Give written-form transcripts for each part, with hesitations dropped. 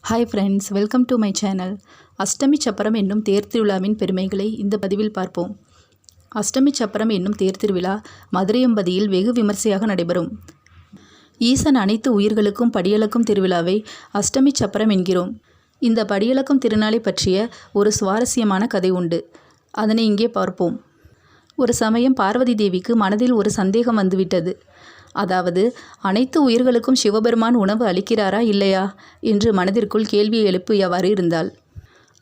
Hi friends, welcome to my channel. Ashtami சப்பரம் என்னும் தேர் திருவிழாவின் பெருமைகளை இந்த பதிவில் பார்ப்போம். அஷ்டமி சப்பரம் என்னும் தேர் திருவிழா மதுரையம்பதியில் வெகு விமர்சையாக நடைபெறும். ஈசன் அனைத்து உயிர்களுக்கும் படியளக்கும் திருவிழாவை அஷ்டமி சப்பரம் என்கிறோம். இந்த படியளக்கும் திருநாளை பற்றிய ஒரு சுவாரஸ்யமான கதை உண்டு. அதனை இங்கே பார்ப்போம். ஒரு சமயம் பார்வதி தேவிக்கு மனதில் ஒரு சந்தேகம் வந்துவிட்டது. அதாவது, அனைத்து உயிர்களுக்கும் சிவபெருமான் உணவு அளிக்கிறாரா இல்லையா என்று மனதிற்குள் கேள்வியை எழுப்பியவாறு இருந்தாள்.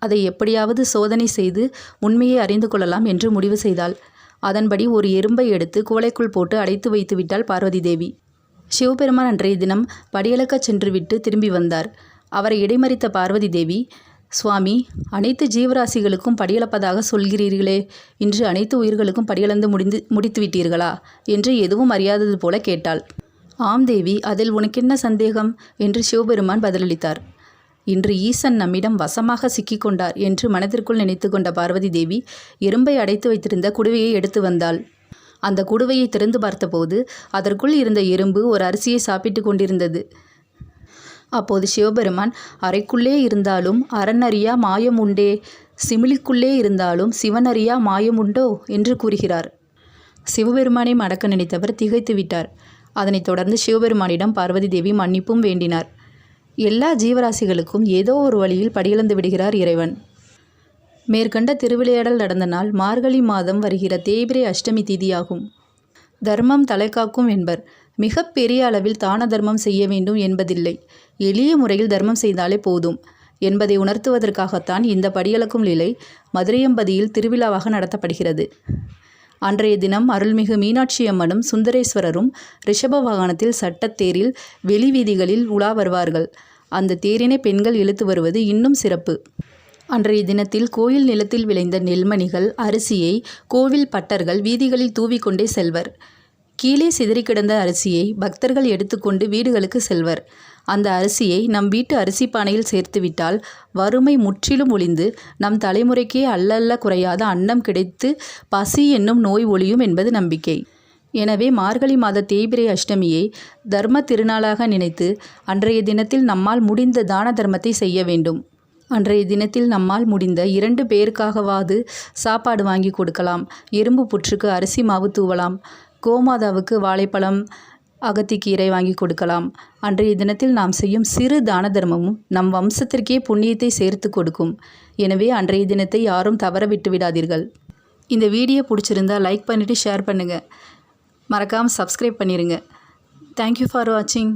அதை எப்படியாவது சோதனை செய்து உண்மையை அறிந்து கொள்ளலாம் என்று முடிவு செய்தாள். அதன்படி ஒரு எறும்பை எடுத்து குவளைக்குள் போட்டு அடைத்து வைத்து விட்டாள் பார்வதி தேவி. சிவபெருமான் அன்றைய தினம் படியளக்கச் சென்றுவிட்டு திரும்பி வந்தார். அவரை இடைமறித்த பார்வதி தேவி, சுவாமி, அனைத்து ஜீவராசிகளுக்கும் படியளப்பதாக சொல்கிறீர்களே, இன்று அனைத்து உயிர்களுக்கும் படியளந்து முடித்து விட்டீர்களா என்று எதுவும் அறியாதது போல கேட்டாள். ஆம் தேவி, அதில் உனக்கென்ன சந்தேகம் என்று சிவபெருமான் பதிலளித்தார். இன்று ஈசன் நம்மிடம் வசமாக சிக்கிக்கொண்டார் என்று மனதிற்குள் நினைத்து கொண்ட பார்வதி தேவி எறும்பை அடைத்து வைத்திருந்த குடுவையை எடுத்து வந்தாள். அந்த குடுவையை திறந்து பார்த்தபோது அதற்குள் இருந்த எறும்பு ஒரு அரிசியை சாப்பிட்டு கொண்டிருந்தது. அப்போது சிவபெருமான், அறைக்குள்ளே இருந்தாலும் அறனறியா மாயம் உண்டே, சிமிலிக்குள்ளே இருந்தாலும் சிவனறியா மாயம் உண்டோ என்று கூறுகிறார். சிவபெருமானை மடக்க நினைத்தவர் திகைத்து விட்டார். அதனைத் தொடர்ந்து சிவபெருமானிடம் பார்வதி தேவி மன்னிப்பும் வேண்டினார். எல்லா ஜீவராசிகளுக்கும் ஏதோ ஒரு வழியில் படியளந்து விடுகிறார் இறைவன். மேற்கண்ட திருவிளையாடல் நடந்த நாள் மார்கழி மாதம் வருகிற தேய்பிரை அஷ்டமி திதியாகும். தர்மம் தலைக்காக்கும் என்பர். மிக பெரிய அளவில் தான தர்மம் செய்ய வேண்டும் என்பதில்லை, எளிய முறையில் தர்மம் செய்தாலே போதும் என்பதை உணர்த்துவதற்காகத்தான் இந்த படியளக்கும் லீலை மதுரையம்பதியில் திருவிழாவாக நடத்தப்படுகிறது. அன்றைய தினம் அருள்மிகு மீனாட்சி அம்மனும் சுந்தரேஸ்வரரும் ரிஷப வாகனத்தில் சட்டத்தேரில் வெளி வீதிகளில் உலா வருவார்கள். அந்த தேரினை பெண்கள் இழுத்து வருவது இன்னும் சிறப்பு. அன்றைய தினத்தில் கோயில் நிலத்தில் விளைந்த நெல்மணிகள், அரிசியை கோவில் பட்டர்கள் வீதிகளில் தூவிக்கொண்டே செல்வர். கீழே சிதறி கிடந்த அரிசியை பக்தர்கள் எடுத்துக்கொண்டு வீடுகளுக்கு செல்வர். அந்த அரிசியை நம் வீட்டு அரிசி பானையில் சேர்த்துவிட்டால் வறுமை முற்றிலும் ஒழிந்து நம் தலைமுறைக்கே அல்ல குறையாத அன்னம் கிடைத்து பசி என்னும் நோய் ஒழியும் என்பது நம்பிக்கை. எனவே மார்கழி மாத தேய்பிரை அஷ்டமியை தர்ம திருநாளாக நினைத்து அன்றைய தினத்தில் நம்மால் முடிந்த தான தர்மத்தை செய்ய வேண்டும். அன்றைய தினத்தில் நம்மால் முடிந்த 2 பேருக்காகவாது சாப்பாடு வாங்கி கொடுக்கலாம். எறும்பு புற்றுக்கு அரிசி மாவு தூவலாம். கோமாதாவுக்கு வாழைப்பழம், அகத்திக்கீரை வாங்கி கொடுக்கலாம். அன்றைய தினத்தில் நாம் செய்யும் சிறு தான தர்மமும் நம் வம்சத்திற்கே புண்ணியத்தை சேர்த்து கொடுக்கும். எனவே அன்றைய தினத்தை யாரும் தவற விட்டு விடாதீர்கள். இந்த வீடியோ பிடிச்சிருந்தால் லைக் பண்ணிவிட்டு ஷேர் பண்ணுங்கள். மறக்காமல் சப்ஸ்கிரைப் பண்ணிடுங்க. தேங்க்யூ ஃபார் வாட்சிங்.